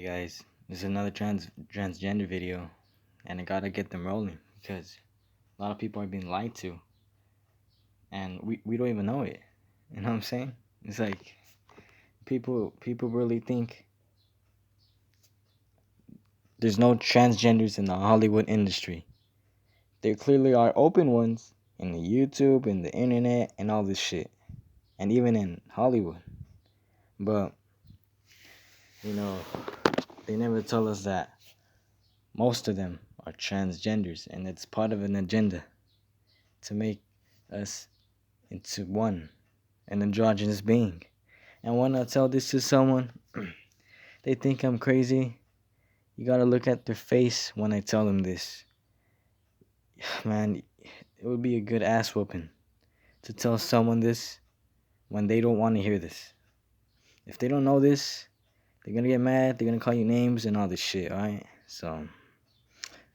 Guys, this is another transgender video, and I gotta get them rolling because a lot of people are being lied to, and we don't even know it. You know what I'm saying? It's like people really think there's no transgenders in the Hollywood industry. There clearly are open ones in the YouTube and the internet and all this shit, and even in Hollywood. But you know, they never tell us that most of them are transgenders, and it's part of an agenda to make us into one, an androgynous being. And when I tell this to someone, they think I'm crazy. You gotta look at their face when I tell them this. Man, it would be a good ass whooping to tell someone this when they don't want to hear this. If they don't know this, they're gonna get mad, they're gonna call you names and all this shit, alright? So,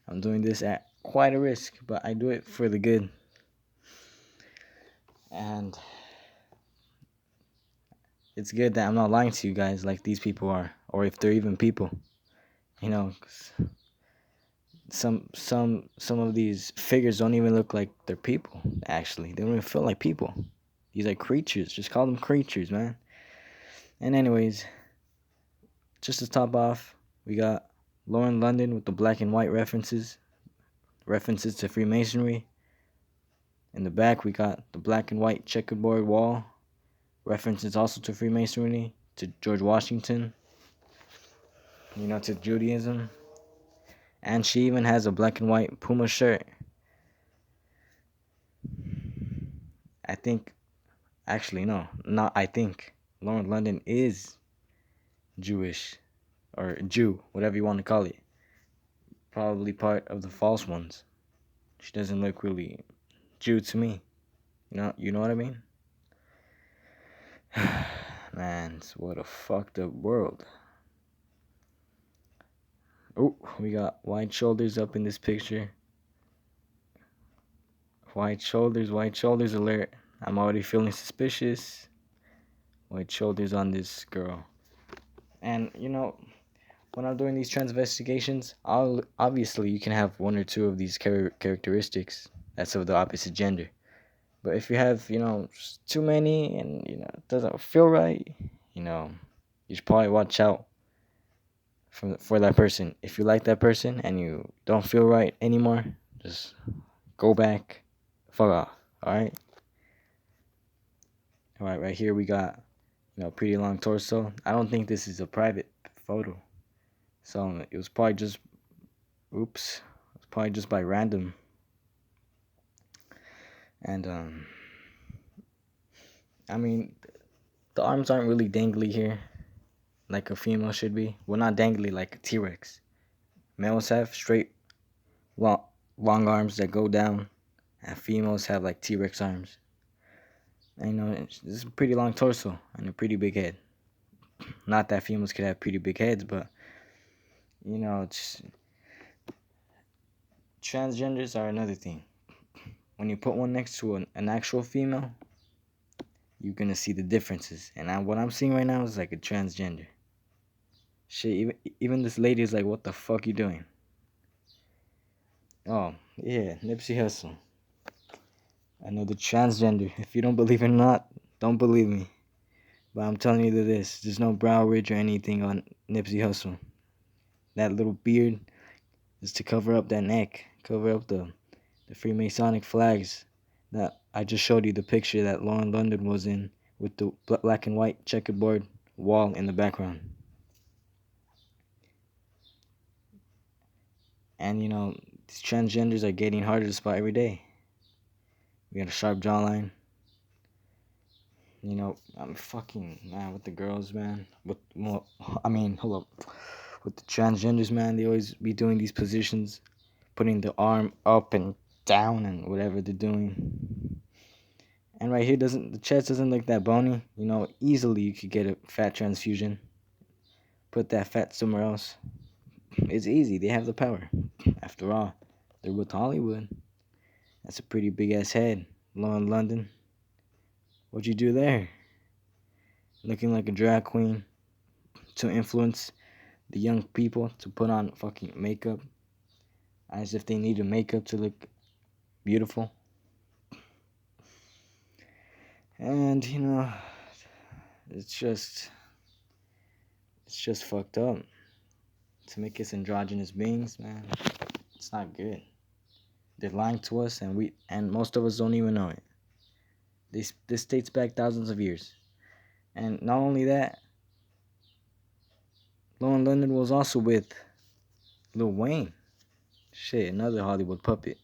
I'm doing this at quite a risk, but I do it for the good. And it's good that I'm not lying to you guys like these people are, or if they're even people. You know, 'cause some of these figures don't even look like they're people. Actually, they don't even feel like people. These are creatures. Just call them creatures, man. And anyways, just to top off, we got Lauren London with the black and white references to Freemasonry. In the back, we got the black and white checkerboard wall, references also to Freemasonry, to George Washington, to Judaism. And she even has a black and white Puma shirt. I think, actually, no, not I think. Lauren London is Jewish, or Jew, whatever you want to call it. Probably part of the false ones. She doesn't look really Jew to me. You know what I mean? Man, what a fucked up world. Oh, we got wide shoulders up in this picture. Wide shoulders alert. I'm already feeling suspicious. Wide shoulders on this girl. And, when I'm doing these transvestigations, obviously you can have one or two of these characteristics that's of the opposite gender. But if you have, too many and, it doesn't feel right, you should probably watch out for that person. If you like that person and you don't feel right anymore, just go back, fuck off, alright? Alright, right here we got, pretty long torso. I don't think this is a private photo. So it was probably just, oops, it was probably just by random. And, I mean, the arms aren't really dangly here, like a female should be. Well, not dangly like a T-Rex. Males have straight, long, long arms that go down, and females have like T-Rex arms. And, this is a pretty long torso and a pretty big head. Not that females could have pretty big heads, but, it's, transgenders are another thing. When you put one next to an actual female, you're gonna see the differences. And what I'm seeing right now is like a transgender. Shit, even this lady is like, what the fuck you doing? Oh, yeah, Nipsey Hussle. Another transgender. If you don't believe it or not, don't believe me. But I'm telling you this. There's no brow ridge or anything on Nipsey Hussle. That little beard is to cover up that neck. Cover up the Freemasonic flags that I just showed you the picture that Lauren London was in with the black and white checkerboard wall in the background. And these transgenders are getting harder to spot every day. We got a sharp jawline. I'm fucking man with the girls, man. Hold up. With the transgenders, man, they always be doing these positions, putting the arm up and down and whatever they're doing. And right here the chest doesn't look that bony. Easily you could get a fat transfusion. Put that fat somewhere else. It's easy. They have the power. After all, they're with Hollywood. That's a pretty big ass head. Lauren London. What'd you do there? Looking like a drag queen to influence the young people to put on fucking makeup as if they needed makeup to look beautiful. And it's just fucked up to make us androgynous beings, man. It's not good. They're lying to us, and most of us don't even know it. This dates back thousands of years. And not only that, Lauren London was also with Lil Wayne. Shit, another Hollywood puppet.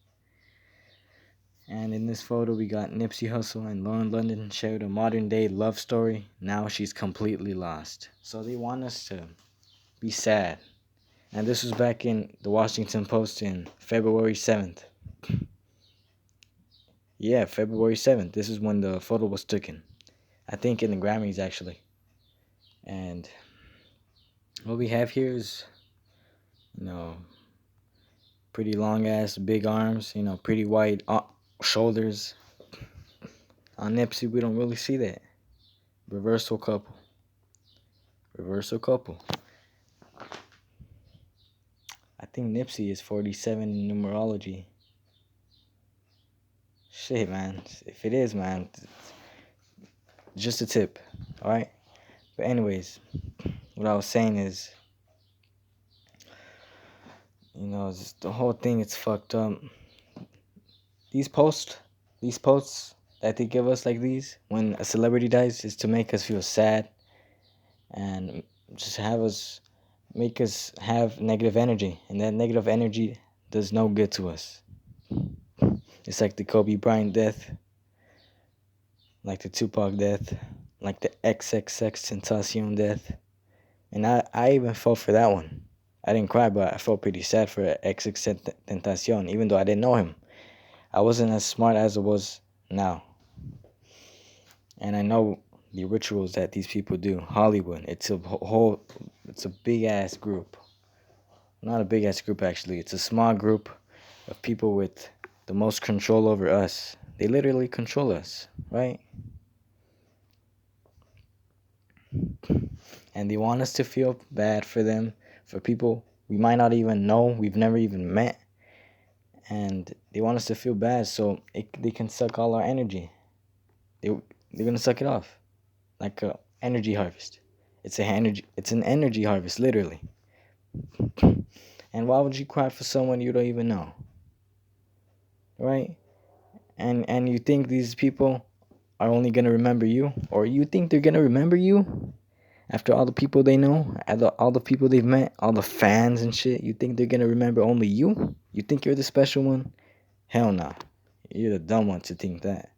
And in this photo, we got Nipsey Hussle and Lauren London shared a modern day love story. Now she's completely lost. So they want us to be sad. And this was back in the Washington Post in February 7th. Yeah, February 7th. This is when the photo was taken. I think in the Grammys, actually. And what we have here is, pretty long ass, big arms, pretty wide shoulders. On Nipsey, we don't really see that. Reversal couple. Reversal couple. I think Nipsey is 47 in numerology. Shit, man. If it is, man, just a tip. Alright? But anyways, what I was saying is, the whole thing, it's fucked up. These posts that they give us like these, when a celebrity dies, is to make us feel sad and just make us have negative energy. And that negative energy does no good to us. It's like the Kobe Bryant death, like the Tupac death, like the XXX Tentacion death. And I even felt for that one. I didn't cry, but I felt pretty sad for XXX Tentacion, even though I didn't know him. I wasn't as smart as I was now. And I know the rituals that these people do. Hollywood, it's a big ass group. Not a big ass group, actually. It's a small group of people with the most control over us. They literally control us, right? And they want us to feel bad for them, for people we might not even know, we've never even met. And they want us to feel bad so they can suck all our energy. They're gonna suck it off, like a energy harvest. It's an energy harvest, literally. And why would you cry for someone you don't even know, right? And you think these people are only gonna remember you, or you think they're gonna remember you after all the people they know, all the people they've met, all the fans and shit? You think they're gonna remember only you? You think you're the special one? Hell no. You're the dumb one to think that.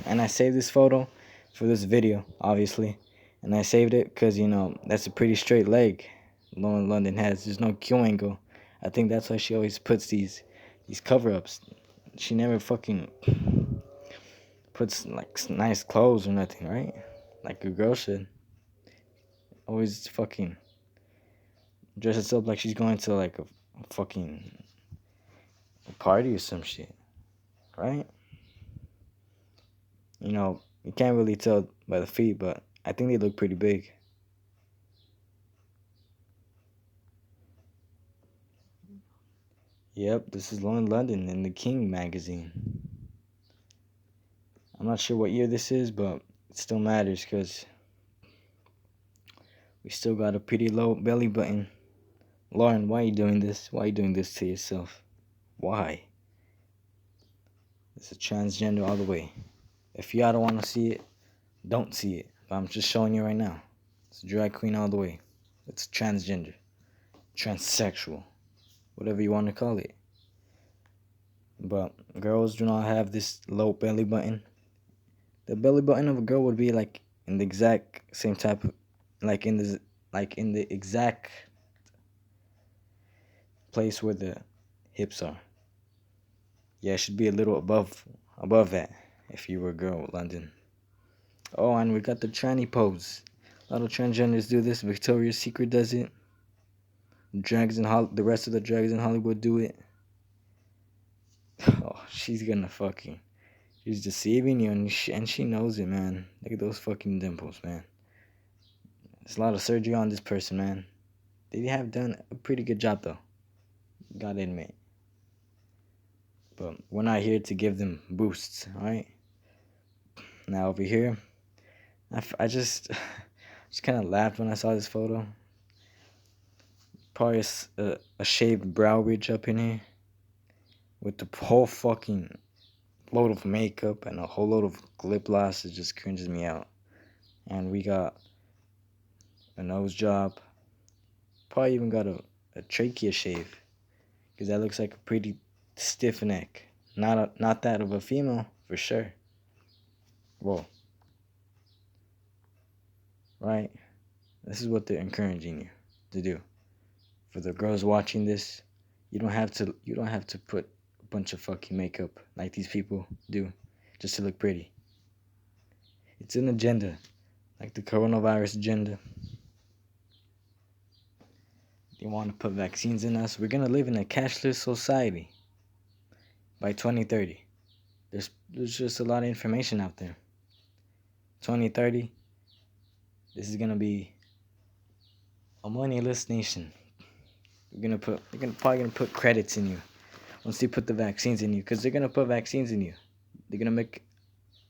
And I saved this photo for this video, obviously. And I saved it because, that's a pretty straight leg Lauren London has. There's no Q angle. I think that's why she always puts these cover-ups. She never fucking puts, like, nice clothes or nothing, right? Like a girl should. Always fucking dresses up like she's going to, like, a fucking party or some shit, right? You can't really tell by the feet, but I think they look pretty big. Yep, this is Lauren London in the King magazine. I'm not sure what year this is, but it still matters because we still got a pretty low belly button. Lauren, why are you doing this? Why are you doing this to yourself? Why? It's a transgender all the way. If y'all don't want to see it, don't see it. But I'm just showing you right now. It's a drag queen all the way. It's transgender. Transsexual. Whatever you want to call it. But girls do not have this low belly button. The belly button of a girl would be like in the exact same type of, like in the exact place where the hips are. Yeah, it should be a little above that if you were a girl, London. Oh, and we got the tranny pose. A lot of transgenders do this. Victoria's Secret does it. The rest of the drags in Hollywood do it. Oh, she's deceiving you, and she knows it, man. Look at those fucking dimples, man. There's a lot of surgery on this person, man. They have done a pretty good job, though. Gotta admit. But we're not here to give them boosts, alright? Now, over here, I just kind of laughed when I saw this photo. Probably a shaved brow ridge up in here with the whole fucking load of makeup and a whole load of lip gloss. It just cringes me out. And we got a nose job. Probably even got a trachea shave, because that looks like a pretty stiff neck. Not that of a female, for sure. Whoa. Right? This is what they're encouraging you to do. For the girls watching this, you don't have to put a bunch of fucking makeup like these people do just to look pretty. It's an agenda, like the coronavirus agenda. They want to put vaccines in us. We're gonna live in a cashless society by 2030. There's just a lot of information out there. 2030, this is gonna be a moneyless nation. They're probably gonna put credits in you once they put the vaccines in you, because they're gonna put vaccines in you. They're gonna make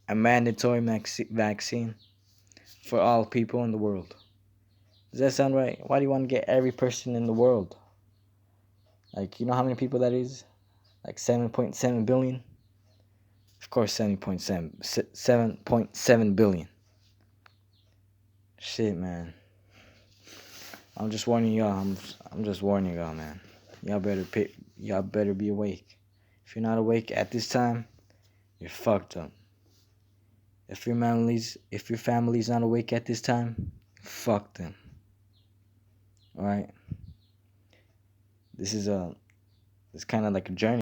a mandatory vaccine for all people in the world. Does that sound right? Why do you want to get every person in the world? Like, you know how many people that is? Like 7.7 billion? Of course, 7.7 billion. Shit, man. I'm just warning y'all. I'm just warning y'all, man. Y'all better be awake. If you're not awake at this time, you're fucked up. If your family's not awake at this time, fuck them. All right. This is kind of like a journey.